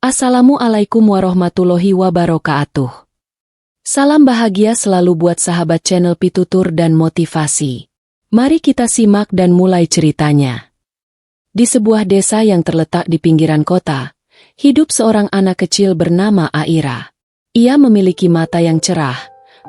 Assalamualaikum warahmatullahi wabarakatuh. Salam bahagia selalu buat sahabat channel Pitutur dan Motivasi. Mari kita simak dan mulai ceritanya. Di sebuah desa yang terletak di pinggiran kota, hidup seorang anak kecil bernama Aira. Ia memiliki mata yang cerah,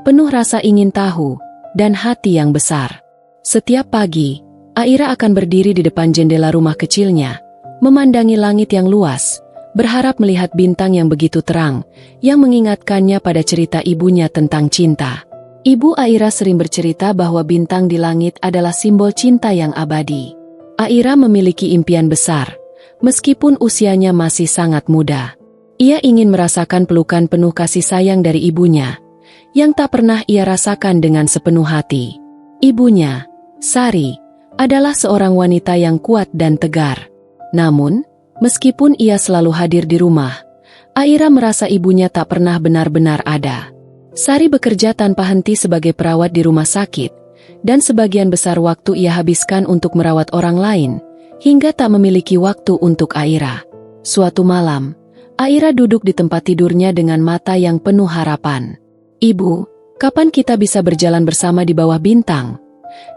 penuh rasa ingin tahu, dan hati yang besar. Setiap pagi, Aira akan berdiri di depan jendela rumah kecilnya, memandangi langit yang luas, berharap melihat bintang yang begitu terang, yang mengingatkannya pada cerita ibunya tentang cinta. Ibu Aira sering bercerita bahwa bintang di langit adalah simbol cinta yang abadi. Aira memiliki impian besar, meskipun usianya masih sangat muda. Ia ingin merasakan pelukan penuh kasih sayang dari ibunya, yang tak pernah ia rasakan dengan sepenuh hati. Ibunya, Sari, adalah seorang wanita yang kuat dan tegar. Namun, meskipun ia selalu hadir di rumah, Aira merasa ibunya tak pernah benar-benar ada. Sari bekerja tanpa henti sebagai perawat di rumah sakit, dan sebagian besar waktu ia habiskan untuk merawat orang lain, hingga tak memiliki waktu untuk Aira. Suatu malam, Aira duduk di tempat tidurnya dengan mata yang penuh harapan. "Ibu, kapan kita bisa berjalan bersama di bawah bintang?"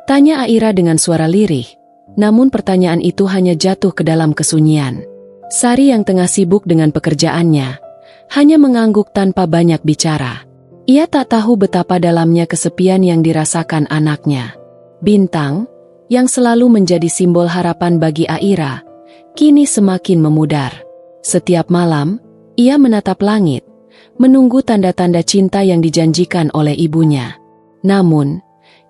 tanya Aira dengan suara lirih, namun pertanyaan itu hanya jatuh ke dalam kesunyian. Sari yang tengah sibuk dengan pekerjaannya, hanya mengangguk tanpa banyak bicara. Ia tak tahu betapa dalamnya kesepian yang dirasakan anaknya. Bintang, yang selalu menjadi simbol harapan bagi Aira, kini semakin memudar. Setiap malam, ia menatap langit, menunggu tanda-tanda cinta yang dijanjikan oleh ibunya. Namun,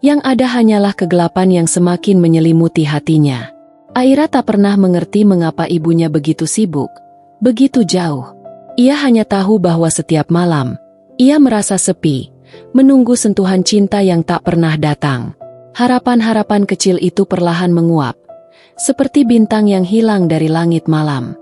yang ada hanyalah kegelapan yang semakin menyelimuti hatinya. Aira tak pernah mengerti mengapa ibunya begitu sibuk, begitu jauh. Ia hanya tahu bahwa setiap malam, ia merasa sepi, menunggu sentuhan cinta yang tak pernah datang. Harapan-harapan kecil itu perlahan menguap, seperti bintang yang hilang dari langit malam.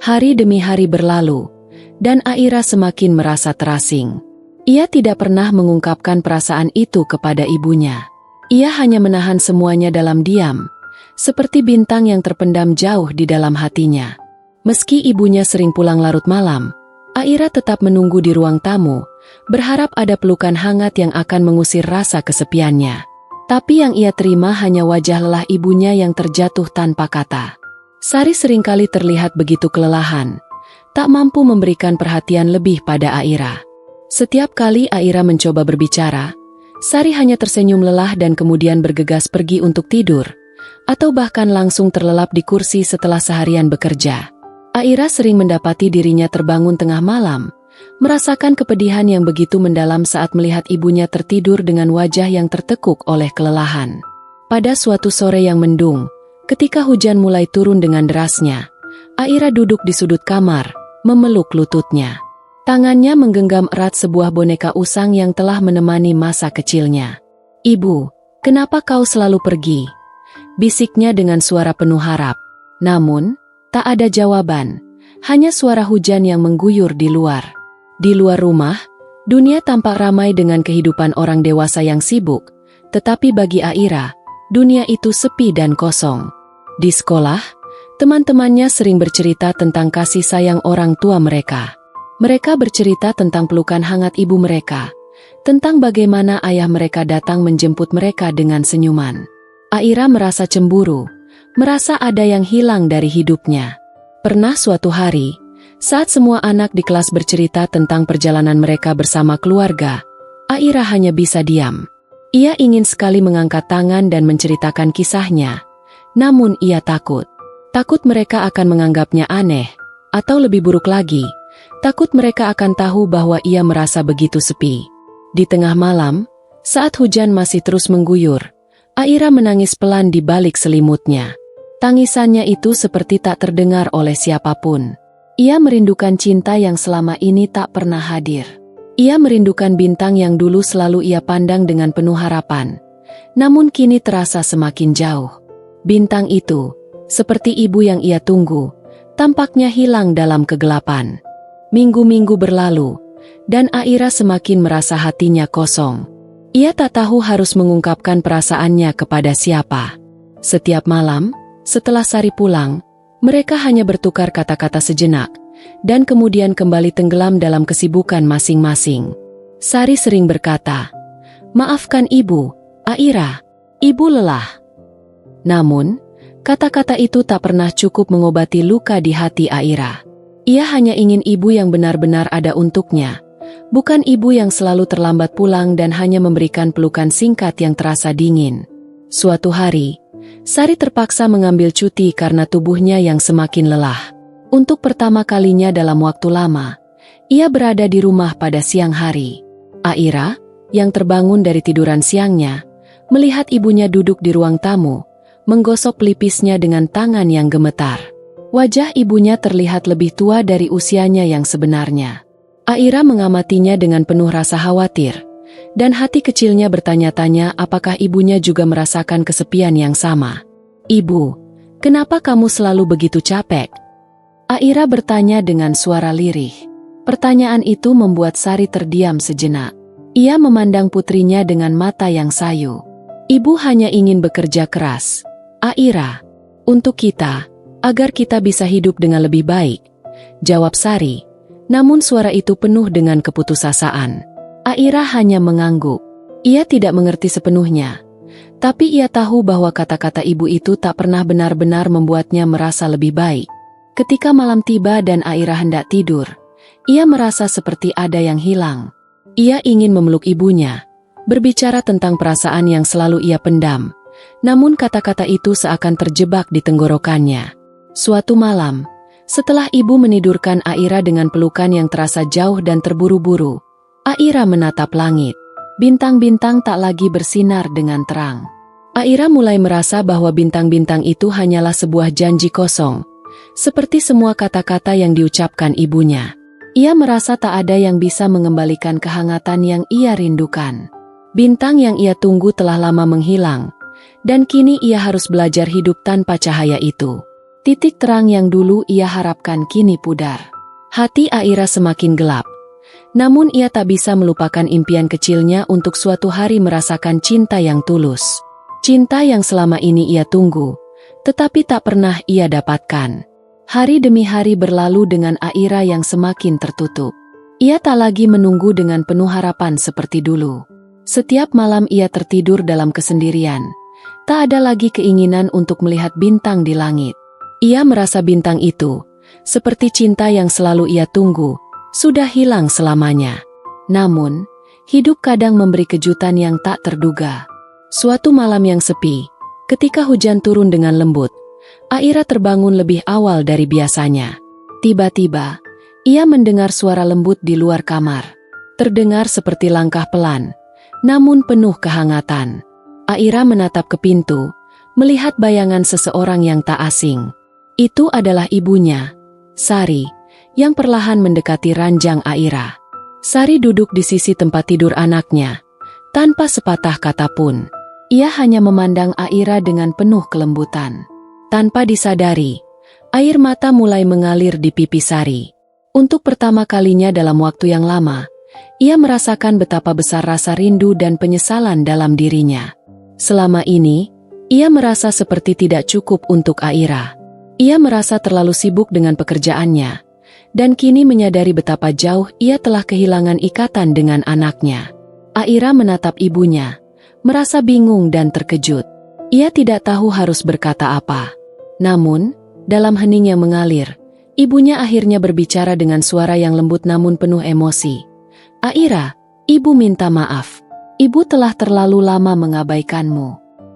Hari demi hari berlalu, dan Aira semakin merasa terasing. Ia tidak pernah mengungkapkan perasaan itu kepada ibunya. Ia hanya menahan semuanya dalam diam, seperti bintang yang terpendam jauh di dalam hatinya. Meski ibunya sering pulang larut malam, Aira tetap menunggu di ruang tamu, berharap ada pelukan hangat yang akan mengusir rasa kesepiannya. Tapi yang ia terima hanya wajah lelah ibunya yang terjatuh tanpa kata. Sari seringkali terlihat begitu kelelahan, tak mampu memberikan perhatian lebih pada Aira. Setiap kali Aira mencoba berbicara, Sari hanya tersenyum lelah dan kemudian bergegas pergi untuk tidur, atau bahkan langsung terlelap di kursi setelah seharian bekerja. Aira sering mendapati dirinya terbangun tengah malam, merasakan kepedihan yang begitu mendalam saat melihat ibunya tertidur dengan wajah yang tertekuk oleh kelelahan. Pada suatu sore yang mendung, ketika hujan mulai turun dengan derasnya, Aira duduk di sudut kamar, memeluk lututnya. Tangannya menggenggam erat sebuah boneka usang yang telah menemani masa kecilnya. "Ibu, kenapa kau selalu pergi?" bisiknya dengan suara penuh harap. Namun, tak ada jawaban, hanya suara hujan yang mengguyur di luar. Di luar rumah, dunia tampak ramai dengan kehidupan orang dewasa yang sibuk, tetapi bagi Aira, dunia itu sepi dan kosong. Di sekolah, teman-temannya sering bercerita tentang kasih sayang orang tua mereka. Mereka bercerita tentang pelukan hangat ibu mereka, tentang bagaimana ayah mereka datang menjemput mereka dengan senyuman. Aira merasa cemburu, merasa ada yang hilang dari hidupnya. Pernah suatu hari, saat semua anak di kelas bercerita tentang perjalanan mereka bersama keluarga, Aira hanya bisa diam. Ia ingin sekali mengangkat tangan dan menceritakan kisahnya, namun ia takut. Takut mereka akan menganggapnya aneh, atau lebih buruk lagi, takut mereka akan tahu bahwa ia merasa begitu sepi. Di tengah malam, saat hujan masih terus mengguyur, Aira menangis pelan di balik selimutnya. Tangisannya itu seperti tak terdengar oleh siapapun. Ia merindukan cinta yang selama ini tak pernah hadir. Ia merindukan bintang yang dulu selalu ia pandang dengan penuh harapan, namun kini terasa semakin jauh. Bintang itu, seperti ibu yang ia tunggu, tampaknya hilang dalam kegelapan. Minggu-minggu berlalu, dan Aira semakin merasa hatinya kosong. Ia tak tahu harus mengungkapkan perasaannya kepada siapa. Setiap malam, setelah Sari pulang, mereka hanya bertukar kata-kata sejenak, dan kemudian kembali tenggelam dalam kesibukan masing-masing. Sari sering berkata, "Maafkan ibu, Aira, ibu lelah." Namun, kata-kata itu tak pernah cukup mengobati luka di hati Aira. Ia hanya ingin ibu yang benar-benar ada untuknya, bukan ibu yang selalu terlambat pulang dan hanya memberikan pelukan singkat yang terasa dingin. Suatu hari, Sari terpaksa mengambil cuti karena tubuhnya yang semakin lelah. Untuk pertama kalinya dalam waktu lama, ia berada di rumah pada siang hari. Aira, yang terbangun dari tiduran siangnya, melihat ibunya duduk di ruang tamu, menggosok pelipisnya dengan tangan yang gemetar. Wajah ibunya terlihat lebih tua dari usianya yang sebenarnya. Aira mengamatinya dengan penuh rasa khawatir, dan hati kecilnya bertanya-tanya apakah ibunya juga merasakan kesepian yang sama. "Ibu, kenapa kamu selalu begitu capek?" Aira bertanya dengan suara lirih. Pertanyaan itu membuat Sari terdiam sejenak. Ia memandang putrinya dengan mata yang sayu. "Ibu hanya ingin bekerja keras, Aira, untuk kita, agar kita bisa hidup dengan lebih baik," jawab Sari. Namun suara itu penuh dengan keputusasaan. Aira hanya mengangguk. Ia tidak mengerti sepenuhnya. Tapi ia tahu bahwa kata-kata ibu itu tak pernah benar-benar membuatnya merasa lebih baik. Ketika malam tiba dan Aira hendak tidur, ia merasa seperti ada yang hilang. Ia ingin memeluk ibunya, berbicara tentang perasaan yang selalu ia pendam. Namun kata-kata itu seakan terjebak di tenggorokannya. Suatu malam, setelah ibu menidurkan Aira dengan pelukan yang terasa jauh dan terburu-buru, Aira menatap langit. Bintang-bintang tak lagi bersinar dengan terang. Aira mulai merasa bahwa bintang-bintang itu hanyalah sebuah janji kosong, seperti semua kata-kata yang diucapkan ibunya. Ia merasa tak ada yang bisa mengembalikan kehangatan yang ia rindukan. Bintang yang ia tunggu telah lama menghilang, dan kini ia harus belajar hidup tanpa cahaya itu. Titik terang yang dulu ia harapkan kini pudar. Hati Aira semakin gelap. Namun ia tak bisa melupakan impian kecilnya untuk suatu hari merasakan cinta yang tulus. Cinta yang selama ini ia tunggu, tetapi tak pernah ia dapatkan. Hari demi hari berlalu dengan Aira yang semakin tertutup. Ia tak lagi menunggu dengan penuh harapan seperti dulu. Setiap malam ia tertidur dalam kesendirian. Tak ada lagi keinginan untuk melihat bintang di langit. Ia merasa bintang itu, seperti cinta yang selalu ia tunggu, sudah hilang selamanya. Namun, hidup kadang memberi kejutan yang tak terduga. Suatu malam yang sepi, ketika hujan turun dengan lembut, Aira terbangun lebih awal dari biasanya. Tiba-tiba, ia mendengar suara lembut di luar kamar. Terdengar seperti langkah pelan, namun penuh kehangatan. Aira menatap ke pintu, melihat bayangan seseorang yang tak asing. Itu adalah ibunya, Sari, yang perlahan mendekati ranjang Aira. Sari duduk di sisi tempat tidur anaknya, tanpa sepatah kata pun. Ia hanya memandang Aira dengan penuh kelembutan. Tanpa disadari, air mata mulai mengalir di pipi Sari. Untuk pertama kalinya dalam waktu yang lama, ia merasakan betapa besar rasa rindu dan penyesalan dalam dirinya. Selama ini, ia merasa seperti tidak cukup untuk Aira. Ia merasa terlalu sibuk dengan pekerjaannya, dan kini menyadari betapa jauh ia telah kehilangan ikatan dengan anaknya. Aira menatap ibunya, merasa bingung dan terkejut. Ia tidak tahu harus berkata apa. Namun, dalam hening yang mengalir, ibunya akhirnya berbicara dengan suara yang lembut namun penuh emosi. "Aira, ibu minta maaf. Ibu telah terlalu lama mengabaikanmu.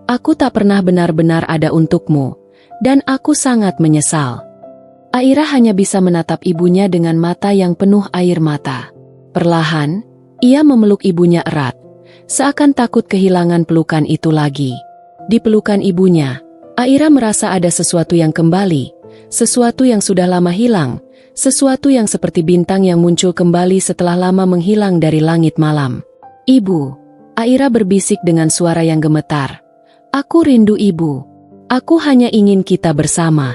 Aku tak pernah benar-benar ada untukmu, dan aku sangat menyesal." Aira hanya bisa menatap ibunya dengan mata yang penuh air mata. Perlahan, ia memeluk ibunya erat, seakan takut kehilangan pelukan itu lagi. Di pelukan ibunya, Aira merasa ada sesuatu yang kembali, sesuatu yang sudah lama hilang, sesuatu yang seperti bintang yang muncul kembali setelah lama menghilang dari langit malam. "Ibu," Aira berbisik dengan suara yang gemetar. "Aku rindu ibu. Aku hanya ingin kita bersama."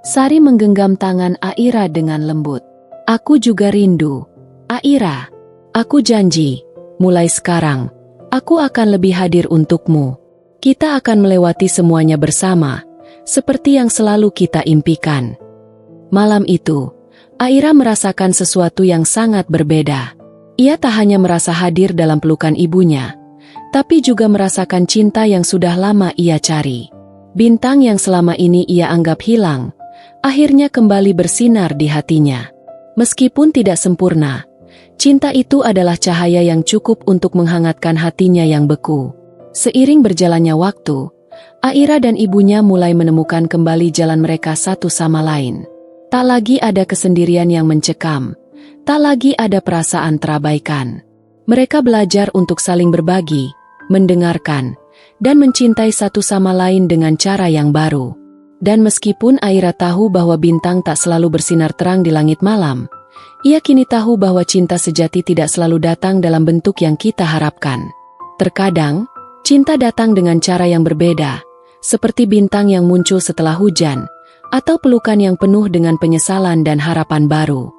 Sari menggenggam tangan Aira dengan lembut. "Aku juga rindu, Aira. Aku janji, mulai sekarang, aku akan lebih hadir untukmu. Kita akan melewati semuanya bersama, seperti yang selalu kita impikan." Malam itu, Aira merasakan sesuatu yang sangat berbeda. Ia tak hanya merasa hadir dalam pelukan ibunya, tapi juga merasakan cinta yang sudah lama ia cari. Bintang yang selama ini ia anggap hilang, akhirnya kembali bersinar di hatinya. Meskipun tidak sempurna, cinta itu adalah cahaya yang cukup untuk menghangatkan hatinya yang beku. Seiring berjalannya waktu, Aira dan ibunya mulai menemukan kembali jalan mereka satu sama lain. Tak lagi ada kesendirian yang mencekam, tak lagi ada perasaan terabaikan. Mereka belajar untuk saling berbagi, mendengarkan, dan mencintai satu sama lain dengan cara yang baru. Dan meskipun Aira tahu bahwa bintang tak selalu bersinar terang di langit malam, ia kini tahu bahwa cinta sejati tidak selalu datang dalam bentuk yang kita harapkan. Terkadang, cinta datang dengan cara yang berbeda, seperti bintang yang muncul setelah hujan, atau pelukan yang penuh dengan penyesalan dan harapan baru.